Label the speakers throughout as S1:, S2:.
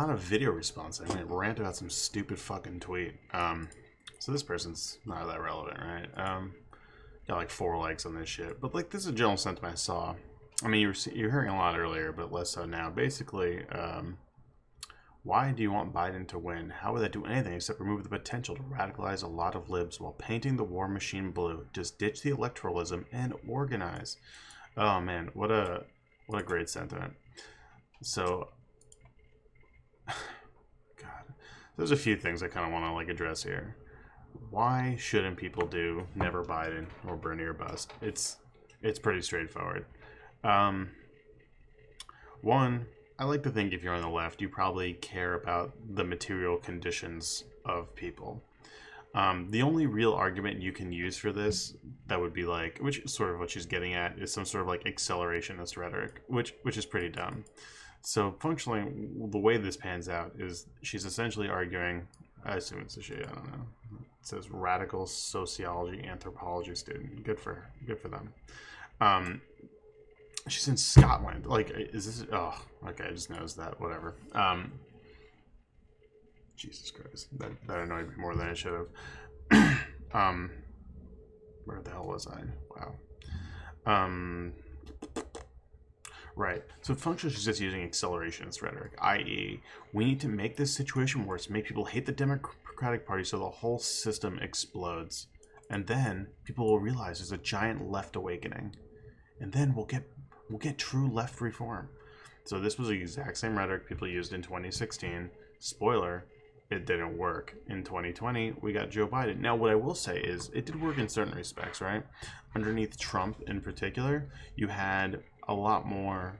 S1: not a video response. I went rant about some stupid fucking tweet. So this person's not that relevant, right? Got like 4 likes on this shit. But like, this is a general sentiment I saw. I mean, you're hearing a lot earlier, but less so now. Basically, why do you want Biden to win? How would that do anything except remove the potential to radicalize a lot of libs while painting the war machine blue? Just ditch the electoralism and organize. Oh man, what a great sentiment. So, God, there's a few things I kind of want to like address here. Why shouldn't people do never Biden or Bernie or bust? It's pretty straightforward. One, I like to think if you're on the left, you probably care about the material conditions of people. The only real argument you can use for this that would be like, which is sort of what she's getting at, is some sort of like accelerationist rhetoric, which is pretty dumb. So functionally, the way this pans out is she's essentially arguing, I assume it's a she, I don't know. It says radical sociology anthropology student. Good for them. She's in Scotland. Like, is this? Oh, okay. I just noticed that. Whatever. Jesus Christ, that annoyed me more than it should have. Where the hell was I? Wow. Right. So functionally, she's just using accelerationist rhetoric, i.e., we need to make this situation worse, make people hate the Democratic Party so the whole system explodes, and then people will realize there's a giant left awakening, and then we'll get true left reform. So this was the exact same rhetoric people used in 2016. Spoiler, it didn't work. In 2020, we got Joe Biden. Now, what I will say is it did work in certain respects, right? Underneath Trump in particular, you had a lot more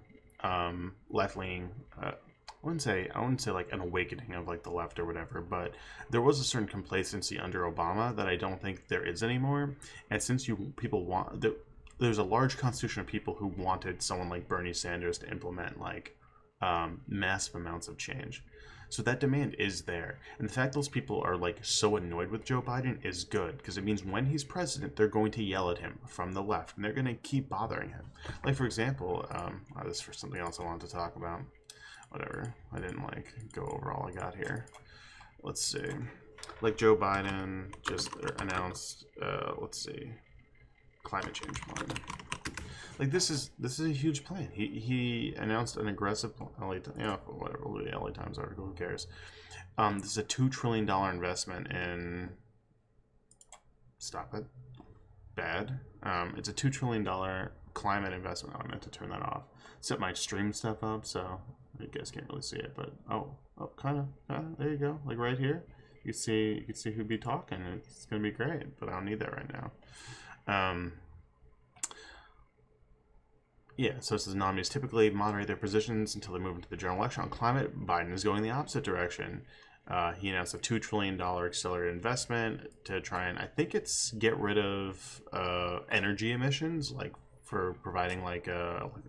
S1: left-leaning, I wouldn't say like an awakening of like the left or whatever, but there was a certain complacency under Obama that I don't think there is anymore. And since there's a large constitution of people who wanted someone like Bernie Sanders to implement like massive amounts of change. So that demand is there. And the fact those people are like so annoyed with Joe Biden is good, because it means when he's president, they're going to yell at him from the left and they're going to keep bothering him. Like, for example, this is for something else I wanted to talk about. Whatever. I didn't like go over all I got here. Let's see. Like Joe Biden just announced, let's see, climate change plan. Like this is a huge plan. He announced an aggressive whatever, the LA Times article, who cares? This is a $2 trillion investment in, stop it, bad. It's a $2 trillion climate investment. Oh, I meant to turn that off. Set my stream stuff up, so you guys can't really see it, but oh, kind of, there you go. Like right here, you can see who'd be talking. It's gonna be great, but I don't need that right now. Yeah, so it says nominees typically moderate their positions until they move into the general election. On climate, Biden is going the opposite direction. He announced a $2 trillion accelerated investment to try and, I think it's get rid of energy emissions, like for providing like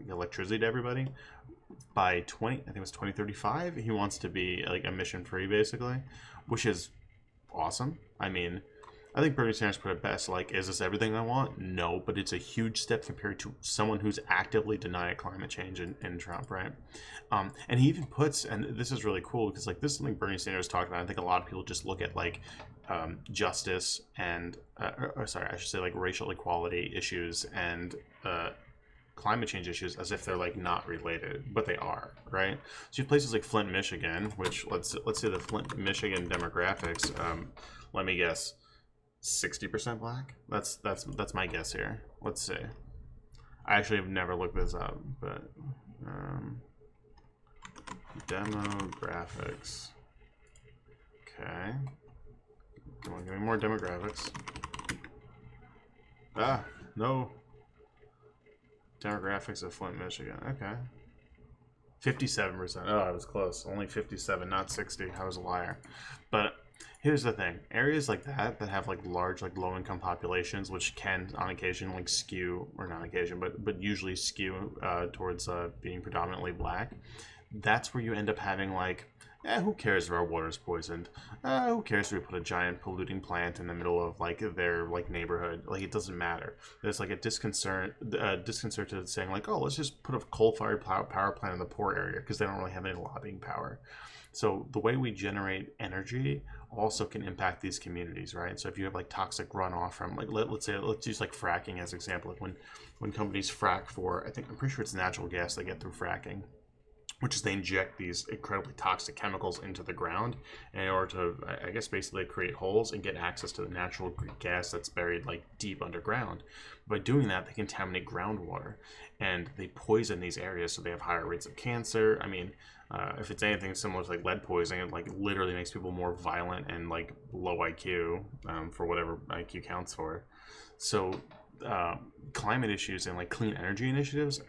S1: electricity to everybody. By I think it was 2035, he wants to be like emission free, basically, which is awesome. I mean, I think Bernie Sanders put it best, like, is this everything I want? No, but it's a huge step compared to someone who's actively denying climate change in Trump, right? And he even puts, and this is really cool, because, like, this is something Bernie Sanders talked about. I think a lot of people just look at, like, justice and, I should say, like, racial equality issues and climate change issues as if they're, like, not related, but they are, right? So you have places like Flint, Michigan, which, let's say the Flint, Michigan demographics, let me guess, 60% black. That's my guess here. Let's see. I actually have never looked this up, but demographics. Okay. Come on, give me more demographics. Ah, no. Demographics of Flint, Michigan. Okay. 57%. Oh, I was close. Only 57, not 60. I was a liar. But here's the thing. Areas like that have like large, like low-income populations, which can on occasion like skew, or not on occasion, but usually skew towards being predominantly black. That's where you end up having like, who cares if our water's poisoned? Who cares if we put a giant polluting plant in the middle of like their like neighborhood? Like, it doesn't matter. There's like a disconcerted saying like, oh, let's just put a coal-fired power plant in the poor area because they don't really have any lobbying power. So the way we generate energy also can impact these communities, right? So if you have like toxic runoff from like let's use like fracking as an example. Like when companies frack for, I'm pretty sure it's natural gas they get through fracking, which is they inject these incredibly toxic chemicals into the ground in order to, I guess, basically create holes and get access to the natural gas that's buried like deep underground. By doing that, they contaminate groundwater and they poison these areas, so they have higher rates of cancer. I mean, if it's anything similar to like lead poisoning, it like literally makes people more violent and like low IQ, for whatever IQ counts for. So climate issues and like clean energy initiatives,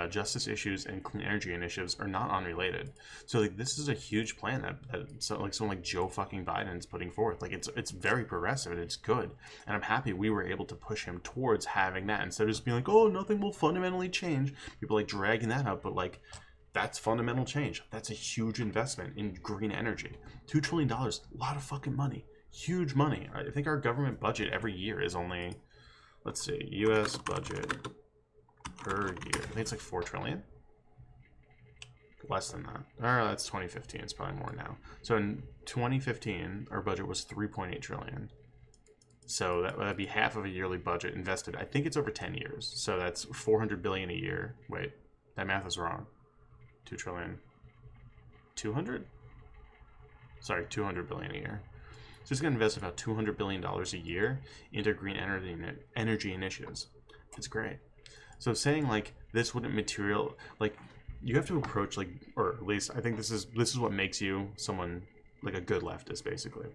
S1: justice issues and clean energy initiatives are not unrelated. So like this is a huge plan that someone like Joe fucking Biden's putting forth. Like it's very progressive and it's good, and I'm happy we were able to push him towards having that instead of just being like, oh, nothing will fundamentally change. People like dragging that up, but like that's fundamental change. That's a huge investment in green energy. $2 trillion, a lot of fucking money, huge money. I think our government budget every year is only, let's see, U.S. budget per year. I think it's like 4 trillion. Less than that. That's 2015. It's probably more now. So in 2015, our budget was 3.8 trillion. So that would be half of a yearly budget invested. I think it's over 10 years. So that's 400 billion a year. Wait, that math is wrong. 2 trillion. 200? Sorry, 200 billion a year. So it's going to invest about $200 billion a year into green energy initiatives. It's great. So saying like this wouldn't like you have to approach like, or at least I think this is what makes you someone like a good leftist, basically.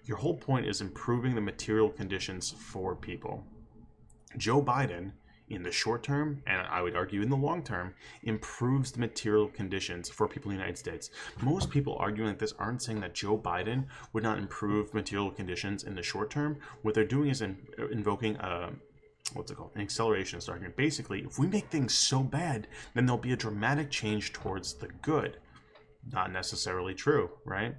S1: Your whole point is improving the material conditions for people. Joe Biden, in the short term, and I would argue in the long term, improves the material conditions for people in the United States. Most people arguing like this aren't saying that Joe Biden would not improve material conditions in the short term. What they're doing is invoking an accelerationist argument. Basically, if we make things so bad, then there'll be a dramatic change towards the good. Not necessarily true, right?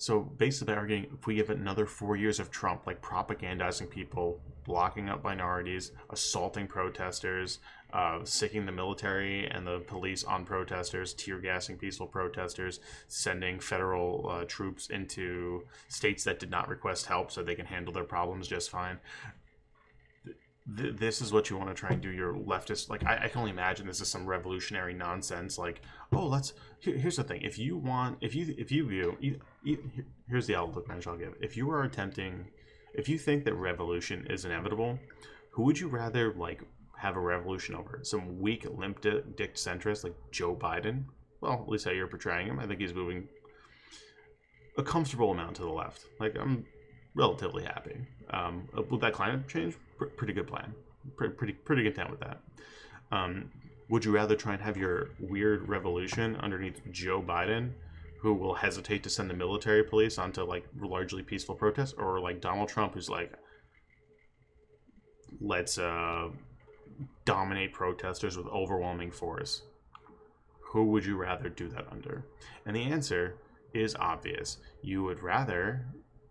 S1: So basically arguing if we give it another 4 years of Trump, like propagandizing people, blocking up minorities, assaulting protesters, sicking the military and the police on protesters, tear gassing peaceful protesters, sending federal troops into states that did not request help so they can handle their problems just fine. This is what you want to try and do. Your leftist, like I can only imagine this is some revolutionary nonsense. Like, oh, here's the thing. If you here's the outlook I'll give. If you think that revolution is inevitable, who would you rather like have a revolution over? Some weak, limp dick centrist like Joe Biden? Well, at least how you're portraying him. I think he's moving a comfortable amount to the left. Like, I'm relatively happy. With that climate change, pretty good plan. Pretty content with that. Would you rather try and have your weird revolution underneath Joe Biden, who will hesitate to send the military police onto like largely peaceful protests, or like Donald Trump, who's like, let's dominate protesters with overwhelming force? Who would you rather do that under? And the answer is obvious. You would rather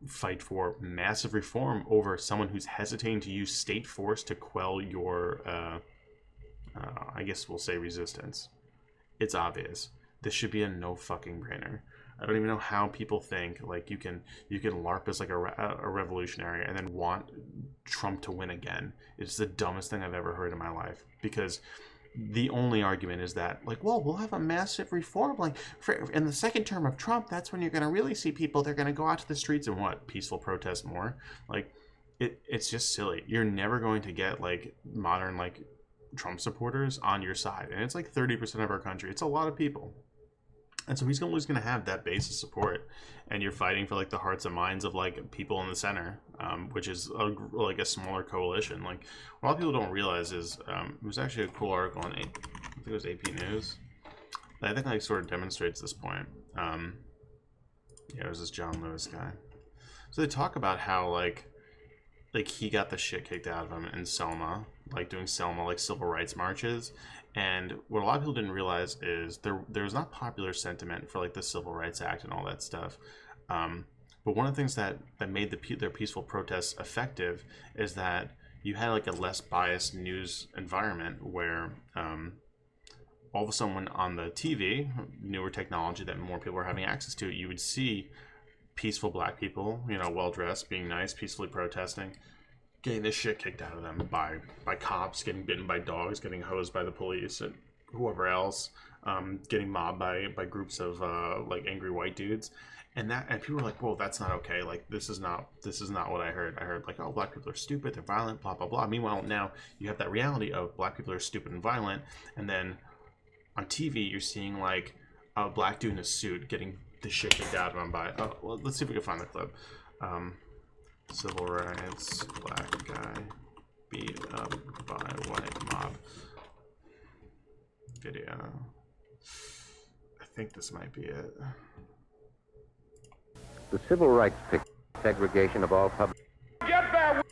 S1: fight for massive reform over someone who's hesitating to use state force to quell your I guess we'll say resistance. It's obvious. This should be a no fucking brainer. I don't even know how people think like you can LARP as like a revolutionary and then want Trump to win again. It's the dumbest thing I've ever heard in my life, because the only argument is that like, well, we'll have a massive reform like in the second term of Trump. That's when you're going to really see people. They're going to go out to the streets and peaceful protest more. Like it's just silly. You're never going to get like modern like Trump supporters on your side, and it's like 30% of our country. It's a lot of people. And so he's always going to have that base of support, and you're fighting for like the hearts and minds of like people in the center, which is like a smaller coalition. Like what a lot of people don't realize is it was actually a cool article on I think it was AP News that I think like sort of demonstrates this point. It was this John Lewis guy. So they talk about how like he got the shit kicked out of him in Selma, like doing Selma like civil rights marches. And what a lot of people didn't realize is there was not popular sentiment for like the Civil Rights Act and all that stuff. But one of the things that made their peaceful protests effective is that you had like a less biased news environment where all of a sudden on the TV, newer technology that more people are having access to, you would see peaceful black people, you know, well dressed, being nice, peacefully protesting, getting this shit kicked out of them by cops, getting bitten by dogs, getting hosed by the police and whoever else, getting mobbed by groups of like angry white dudes. And people are like, whoa, that's not okay. Like, this is not what I heard. I heard like, oh, black people are stupid, they're violent, blah blah blah. Meanwhile, now you have that reality of black people are stupid and violent, and then on TV you're seeing like a black dude in a suit getting the shit kicked out of him by. Oh, well, let's see if we can find the clip. Civil rights, black guy beat up by white mob. Video. I think this might be it.
S2: The civil rights picture segregation of all public.
S3: Get there.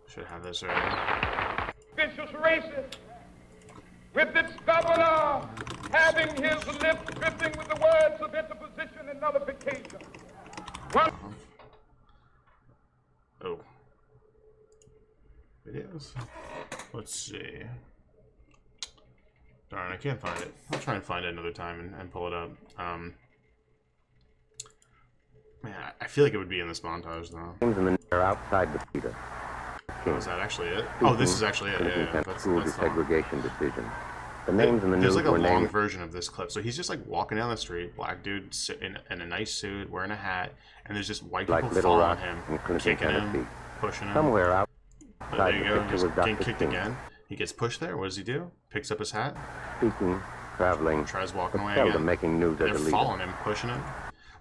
S1: Should have this right.
S3: Vicious racist, with its governor having his lips dripping with the words of interposition and nullification.
S1: Oh. Videos. Let's see. Darn, I can't find it. I'll try and find it another time and pull it up. Man, I feel like it would be in this montage though.
S2: Names in the are outside the theater.
S1: Oh, is that actually it? Oh, this is actually it. Yeah, that's
S2: segregation decision. The names in the
S1: There's
S2: news
S1: like a
S2: were
S1: long
S2: named.
S1: version of this clip. So he's just like walking down the street, black dude in a nice suit, wearing a hat, and there's just white people
S2: Like Little
S1: following
S2: Rock
S1: him,
S2: in Clinton,
S1: kicking him,
S2: Tennessee.
S1: pushing him.
S2: Somewhere outside
S1: There you
S2: the
S1: go.
S2: picture
S1: He's
S2: was
S1: getting
S2: Dr.
S1: kicked
S2: King,
S1: again. He gets pushed there. What does he do? Picks up his hat,
S2: speaking, traveling,
S1: tries walking
S2: but
S1: away
S2: seldom
S1: again.
S2: making news
S1: They're
S2: as a leader.
S1: following him, pushing him.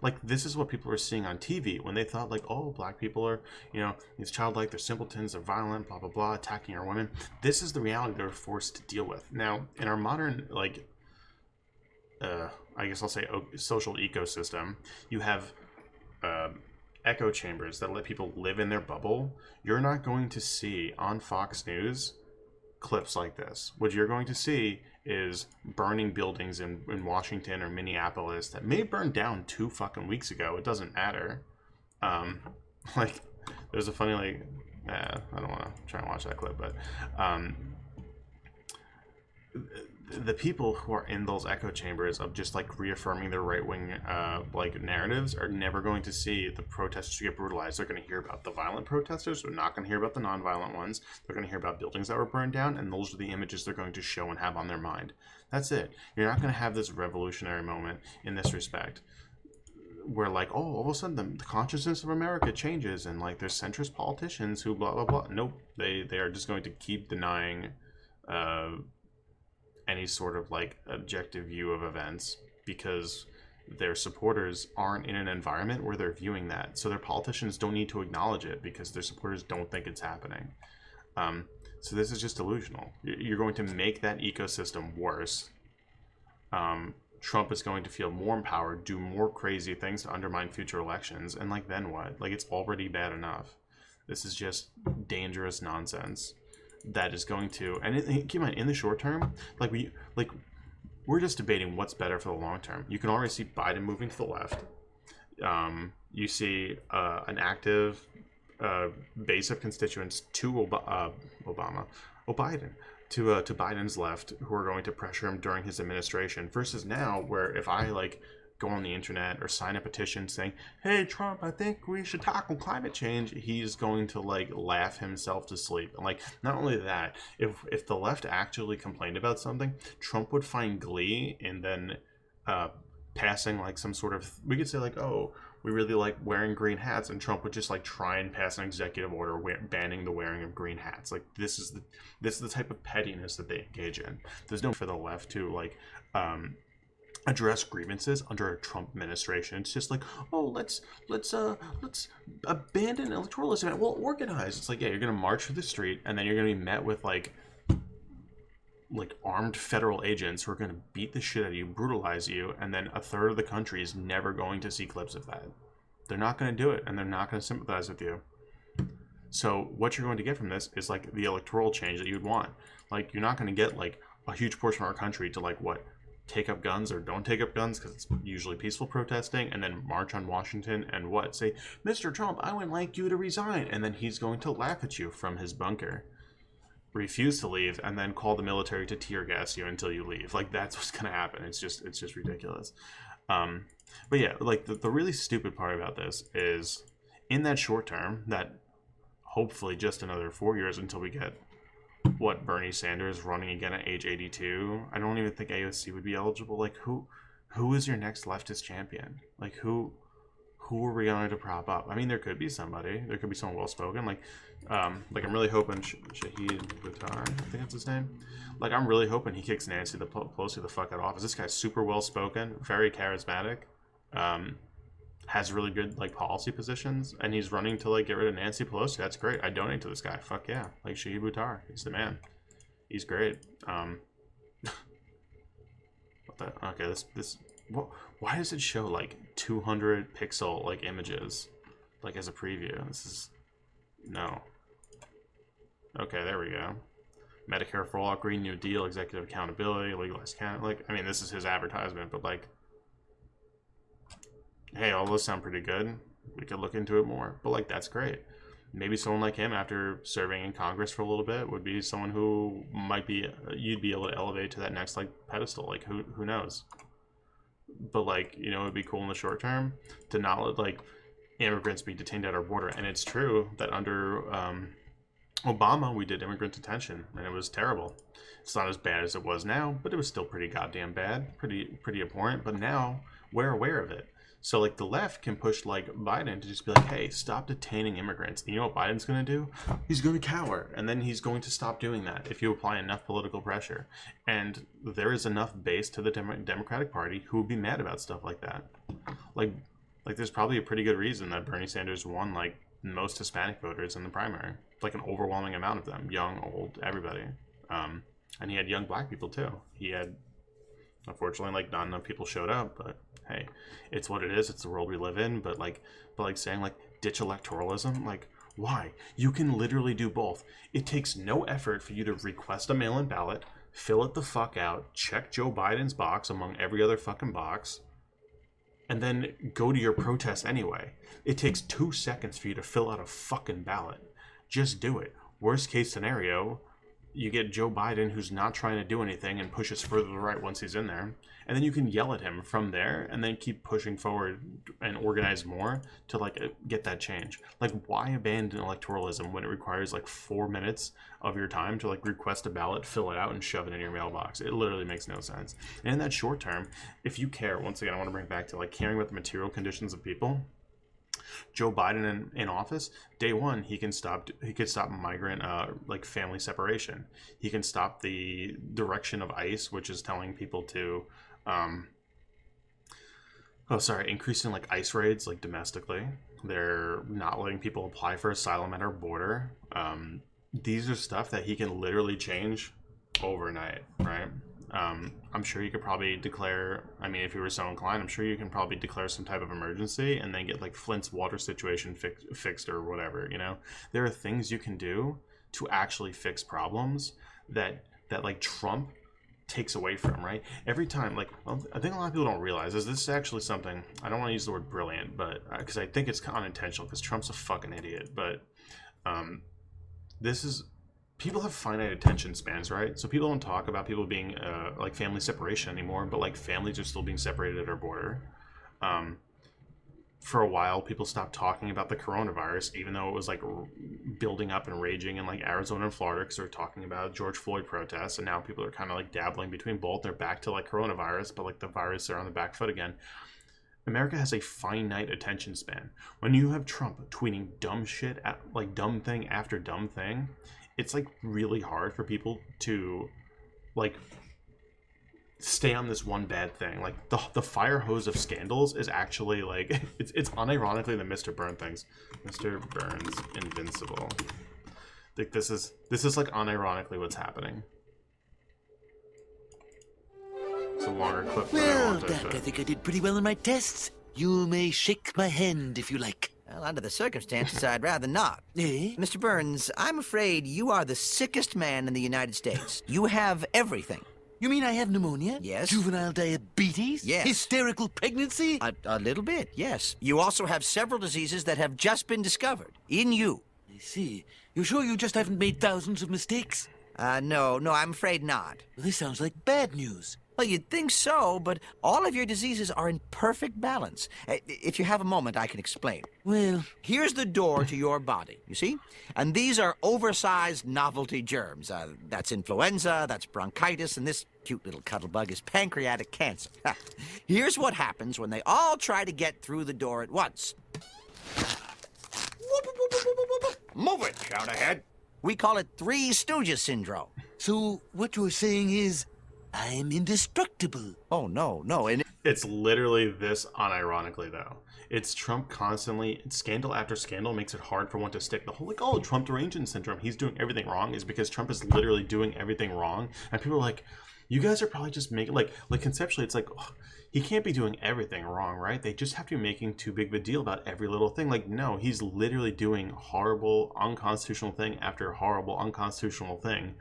S1: Like, this is what people were seeing on TV when they thought, like, oh, black people are, you know, these childlike, they're simpletons, they're violent, blah, blah, blah, attacking our women. This is the reality they're forced to deal with. Now, in our modern, like, I guess I'll say social ecosystem, you have echo chambers that let people live in their bubble. You're not going to see on Fox News clips like this. What you're going to see is burning buildings in Washington or Minneapolis that may burn down 2 fucking weeks ago. It doesn't matter. Like, there's a funny, like, I don't want to try and watch that clip, but the people who are in those echo chambers of just like reaffirming their right-wing like narratives are never going to see the protesters who get brutalized. They're going to hear about the violent protesters. They're not going to hear about the non-violent ones. They're going to hear about buildings that were burned down, and those are the images they're going to show and have on their mind. That's it. You're not going to have this revolutionary moment in this respect where, like, oh, all of a sudden the consciousness of America changes and like there's centrist politicians who blah blah blah. Nope, they are just going to keep denying any sort of like objective view of events because their supporters aren't in an environment where they're viewing that. So their politicians don't need to acknowledge it because their supporters don't think it's happening. So this is just delusional. You're going to make that ecosystem worse. Trump is going to feel more empowered, do more crazy things to undermine future elections, and like then what? Like, it's already bad enough. This is just dangerous nonsense that is going to, and keep in mind, in the short term, we're just debating what's better for the long term. You can already see Biden moving to the left. You see an active base of constituents to Biden to Biden's left who are going to pressure him during his administration, versus now where if I like go on the internet or sign a petition saying, hey Trump, I think we should tackle climate change, he's going to like laugh himself to sleep. And like, not only that, if the left actually complained about something, Trump would find glee in then passing like some sort of, we could say like, oh, we really like wearing green hats, and Trump would just like try and pass an executive order banning the wearing of green hats. Like, this is the type of pettiness that they engage in. There's no for the left to like address grievances under a Trump administration. It's just like, oh, let's abandon electoralism. Well, organize. It's like, yeah, you're gonna march through the street, and then you're gonna be met with like armed federal agents who are gonna beat the shit out of you, brutalize you, and then a third of the country is never going to see clips of that. They're not gonna do it, and they're not gonna sympathize with you. So what you're going to get from this is like the electoral change that you'd want. Like, you're not gonna get like a huge portion of our country to like what, take up guns or don't take up guns, because it's usually peaceful protesting, and then march on Washington and what, say, Mr. Trump, I would like you to resign, and then he's going to laugh at you from his bunker. refuse to leave, and then call the military to tear gas you until you leave. Like, that's what's gonna happen. It's just ridiculous. But yeah, like the really stupid part about this is, in that short term, that hopefully just another 4 years until we get Bernie Sanders running again at age 82. I don't even think AOC would be eligible. Like, who is your next leftist champion? Like, who are we going to prop up? I mean, there could be somebody. There could be someone well-spoken. Like I'm really hoping Shahid Buttar, I think that's his name. Like, I'm really hoping he kicks Nancy Pelosi the fuck out of office. This guy's super well-spoken, very charismatic, has really good, like, policy positions, and he's running to, like, get rid of Nancy Pelosi. That's great. I donate to this guy. Fuck yeah. Like, Shahid Buttar. He's the man. He's great. What the? Okay, why does it show, like, 200 pixel, like, images, like, as a preview? This is... No. Okay, there we go. Medicare for All, Green New Deal, Executive Accountability, Legalized Canada. Like, I mean, this is his advertisement, but, like, hey, all those sound pretty good. We could look into it more. But, like, that's great. Maybe someone like him, after serving in Congress for a little bit, would be someone who might be, you'd be able to elevate to that next, like, pedestal. Like, who knows? But, like, you know, it'd be cool in the short term to not let, like, immigrants be detained at our border. And it's true that under Obama, we did immigrant detention, and it was terrible. It's not as bad as it was now, but it was still pretty goddamn bad, pretty abhorrent. But now we're aware of it. So, like, the left can push, like, Biden to just be like, hey, stop detaining immigrants. And you know what Biden's going to do? He's going to cower. And then he's going to stop doing that if you apply enough political pressure. And there is enough base to the Democratic Party who would be mad about stuff like that. Like there's probably a pretty good reason that Bernie Sanders won, like, most Hispanic voters in the primary. Like, an overwhelming amount of them. Young, old, everybody. And he had young black people, too. He had... Unfortunately, like, not enough people showed up, but hey, it's what it is. It's the world we live in. But saying, like, ditch electoralism, like, why? You can literally do both. It takes no effort for you to request a mail-in ballot, fill it the fuck out, check Joe Biden's box among every other fucking box, and then go to your protest anyway. It takes 2 seconds for you to fill out a fucking ballot. Just do it. Worst case scenario, you get Joe Biden, who's not trying to do anything, and pushes further to the right once he's in there. And then you can yell at him from there and then keep pushing forward and organize more to, like, get that change. Like, why abandon electoralism when it requires, like, 4 minutes of your time to, like, request a ballot, fill it out, and shove it in your mailbox? It literally makes no sense. And in that short term, if you care, once again, I want to bring it back to, like, caring about the material conditions of people. Joe Biden in office, day one, he could stop migrant like, family separation. He can stop the direction of ICE, which is telling people to increasing, like, ICE raids, like, domestically. They're not letting people apply for asylum at our border. These are stuff that he can literally change overnight, right? I'm sure you could probably declare, I mean, if you were so inclined, I'm sure you can probably declare some type of emergency and then get, like, Flint's water situation fixed or whatever, you know? There are things you can do to actually fix problems that like, Trump takes away from, right? Every time, like, I think a lot of people don't realize this is actually something, I don't want to use the word brilliant, but because I think it's unintentional, because Trump's a fucking idiot, but this is... People have finite attention spans, right? So people don't talk about people being, like, family separation anymore, but, like, families are still being separated at our border. For a while, people stopped talking about the coronavirus, even though it was, like, building up and raging in, like, Arizona and Florida, because they're talking about George Floyd protests, and now people are kind of, like, dabbling between both. They're back to, like, coronavirus, but, like, the virus are on the back foot again. America has a finite attention span. When you have Trump tweeting dumb shit, like, dumb thing after dumb thing, it's, like, really hard for people to, like, stay on this one bad thing. Like, the fire hose of scandals is actually, like, it's unironically the Mr. Burns things. Mr. Burns invincible. Like, this is like unironically what's happening. It's a longer clip.
S4: Well, Doc, I think I did pretty well in my tests. You may shake my hand if you like.
S5: Well, under the circumstances, I'd rather not.
S4: Eh?
S5: Mr. Burns, I'm afraid you are the sickest man in the United States. You have everything.
S4: You mean I have pneumonia?
S5: Yes.
S4: Juvenile diabetes?
S5: Yes.
S4: Hysterical pregnancy?
S5: A little bit, yes. You also have several diseases that have just been discovered. In you.
S4: I see. You sure you just haven't made thousands of mistakes?
S5: No, I'm afraid not.
S4: Well, this sounds like bad news.
S5: Well, you'd think so, but all of your diseases are in perfect balance. If you have a moment, I can explain.
S4: Well,
S5: Here's the door to your body, you see? And these are oversized novelty germs. That's influenza, that's bronchitis, and this cute little cuddlebug is pancreatic cancer. Here's what happens when they all try to get through the door at once. Move it, shout ahead. We call it Three Stooges syndrome.
S4: so what you're saying is, I'm indestructible.
S5: Oh, no. And
S1: It's literally this unironically, though. It's Trump constantly, scandal after scandal makes it hard for one to stick. The whole, like, oh, Trump derangement syndrome, he's doing everything wrong, is because Trump is literally doing everything wrong. And people are like, you guys are probably just making, like conceptually, it's like, oh, he can't be doing everything wrong, right? They just have to be making too big of a deal about every little thing. Like, no, he's literally doing horrible, unconstitutional thing after horrible, unconstitutional thing.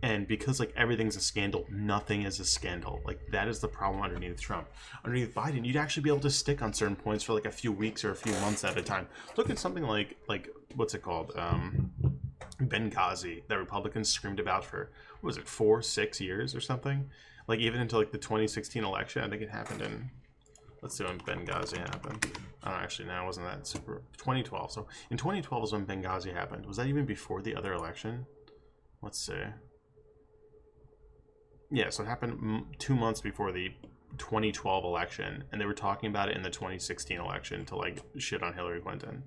S1: And because, like, everything's a scandal, nothing is a scandal. Like, that is the problem underneath Trump. Underneath Biden, you'd actually be able to stick on certain points for, like, a few weeks or a few months at a time. Look at something like what's it called? Benghazi, that Republicans screamed about for, what was it, 4-6 years or something? Like, even until, like, the 2016 election. I think it happened in, let's see when Benghazi happened. Actually, no, it wasn't that super. 2012. So, in 2012 was when Benghazi happened. Was that even before the other election? Let's see. Yeah, so it happened 2 months before the 2012 election, and they were talking about it in the 2016 election to, like, shit on Hillary Clinton.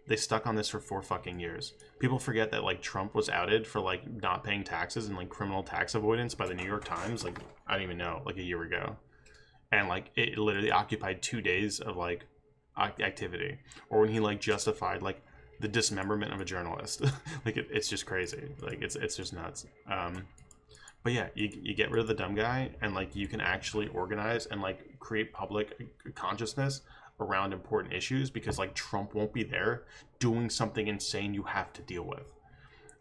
S1: They stuck on this for 4 fucking years. People forget that, like, Trump was outed for, like, not paying taxes and, like, criminal tax avoidance by the New York Times, like, I don't even know, like, a year ago. And, like, it literally occupied 2 days of, like, activity. Or when he, like, justified, like, the dismemberment of a journalist. Like, it's just crazy. Like, it's just nuts. But yeah, you get rid of the dumb guy, and, like, you can actually organize and, like, create public consciousness around important issues, because, like, Trump won't be there doing something insane you have to deal with.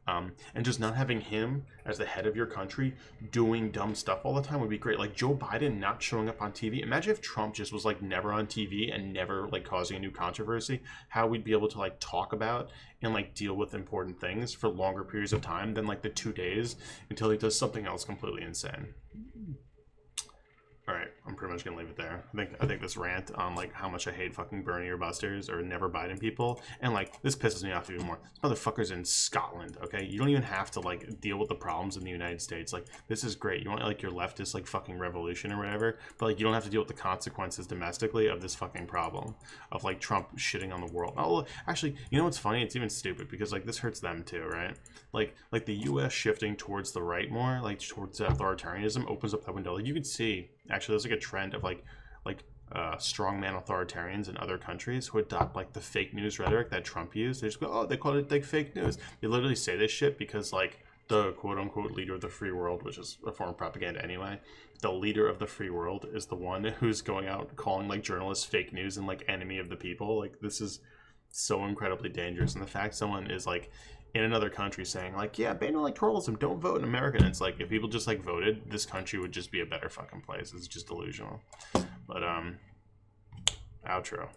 S1: And just not having him as the head of your country doing dumb stuff all the time would be great. Like, Joe Biden not showing up on TV. Imagine if Trump just was, like, never on TV and never, like, causing a new controversy. How we'd be able to, like, talk about and, like, deal with important things for longer periods of time than, like, the 2 days until he does something else completely insane. All right, I'm pretty much gonna leave it there. I think this rant on, like, how much I hate fucking Bernie or Busters or never Biden people, and, like, this pisses me off even more. This motherfucker's in Scotland, okay? You don't even have to, like, deal with the problems in the United States. Like, this is great. You want, like, your leftist, like, fucking revolution or whatever, but, like, you don't have to deal with the consequences domestically of this fucking problem of, like, Trump shitting on the world. Oh, actually, you know what's funny? It's even stupid because, like, this hurts them too, right? Like the U.S. shifting towards the right more, like, towards authoritarianism, opens up that window. Like, you can see, actually, there's, like, a trend of, like strongman authoritarians in other countries who adopt, like, the fake news rhetoric that Trump used. They just go, oh, they call it, like, fake news. They literally say this shit because, like, the quote-unquote leader of the free world, which is a form of propaganda anyway, the leader of the free world is the one who's going out calling, like, journalists fake news and, like, enemy of the people. Like, this is so incredibly dangerous. And the fact someone is, like, in another country saying, like, yeah, ban electoralism, don't vote in America. And it's like, if people just, like, voted, this country would just be a better fucking place. It's just delusional. But, outro.